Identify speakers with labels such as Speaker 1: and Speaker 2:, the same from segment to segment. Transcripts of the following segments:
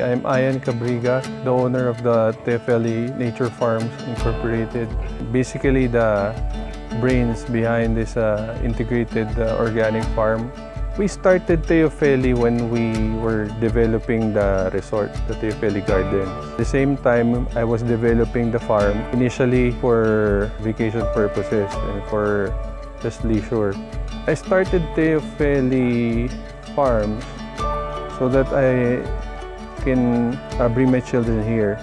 Speaker 1: I'm Ian Cabriga, the owner of the TFLE Nature Farms Incorporated. Basically, the brains behind this integrated organic farm. We started TFLE when we were developing the resort, the TFLE Garden. At the same time, I was developing the farm initially for vacation purposes and for just leisure. I started TFLE Farms so that I can bring my children here,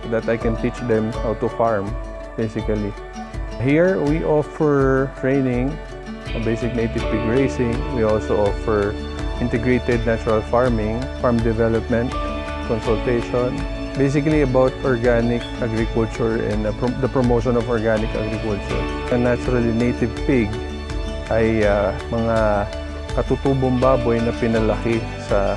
Speaker 1: so that I can teach them how to farm, basically. Here, we offer training, basic native pig raising. We also offer integrated natural farming, farm development, consultation, basically about organic agriculture and the promotion of organic agriculture. A naturally native pig ay mga katutubong baboy na pinalaki sa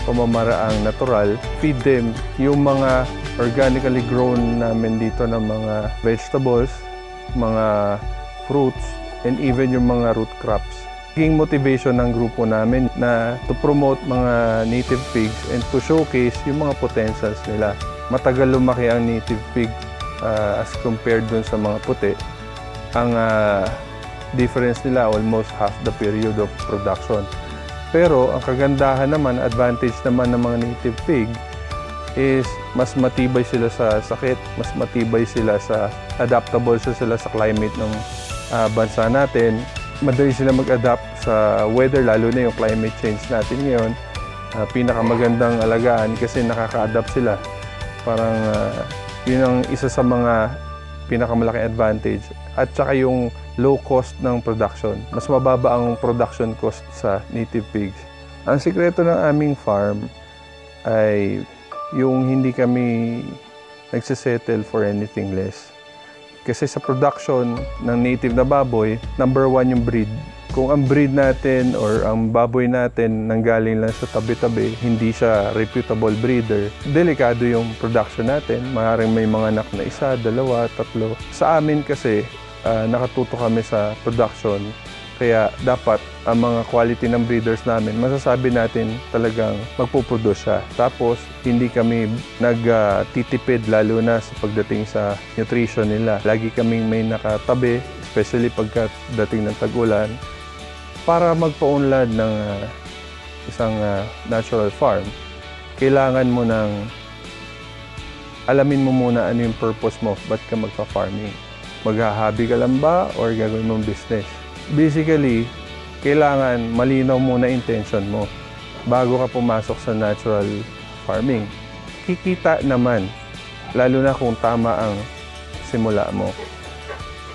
Speaker 1: pamamaraang natural. Feed them yung mga organically grown namin dito ng mga vegetables, mga fruits, and even yung mga root crops. Naging motivation ng grupo namin na to promote mga native pigs and to showcase yung mga potentials nila. Matagal lumaki ang native pig as compared dun sa mga puti. Ang difference nila almost half the period of production. Pero ang kagandahan naman, advantage naman ng mga native pig is mas matibay sila sa sakit, mas matibay sila sa adaptable sila sa climate ng bansa natin. Madali sila mag-adapt sa weather, lalo na yung climate change natin ngayon. Pinakamagandang alagaan kasi nakaka-adapt sila. Parang yun ang isa sa mga pinakamalaking advantage. At saka yung low cost ng production. Mas mababa ang production cost sa native pigs. Ang sikreto ng aming farm ay yung hindi kami nagsisettle for anything less. Kasi sa production ng native na baboy, number one yung breed. Kung ang breed natin or ang baboy natin nanggaling lang sa tabi-tabi, hindi siya reputable breeder, delikado yung production natin. Maaaring may mga anak na isa, dalawa, tatlo. Sa amin kasi, nakatuto kami sa production. Kaya dapat ang mga quality ng breeders namin, masasabi natin talagang magpuproduce siya. Tapos, hindi kami nagtitipid lalo na sa pagdating sa nutrition nila. Lagi kaming may nakatabi, especially pagdating ng tag-ulan, para magpaunlad ng isang natural farm. Kailangan mo alamin mo muna ano yung purpose mo, ba't ka magpa-farming. Maghahabi ka lang ba or gagawin mong business? Basically, kailangan malinaw muna intention mo bago ka pumasok sa natural farming. Kikita naman, lalo na kung tama ang simula mo.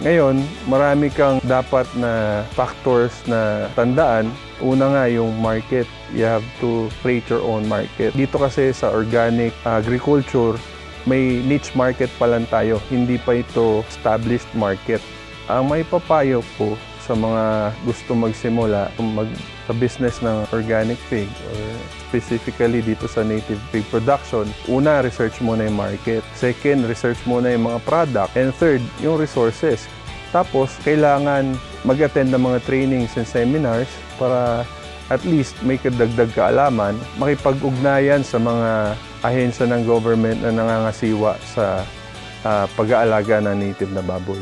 Speaker 1: Ngayon, marami kang dapat na factors na tandaan. Una nga yung market. You have to create your own market. Dito kasi sa organic agriculture, may niche market pa lang tayo. Hindi pa ito established market. Ang may papayo po sa mga gusto magsimula sa business ng organic pig or specifically dito sa native pig production, una, research muna yung market. Second, research muna yung mga product. And third, yung resources. Tapos, kailangan mag-attend ng mga trainings and seminars para at least may kadagdag kaalaman, makipag-ugnayan sa mga ahensya ng government na nangangasiwa sa pag-aalaga ng native na baboy.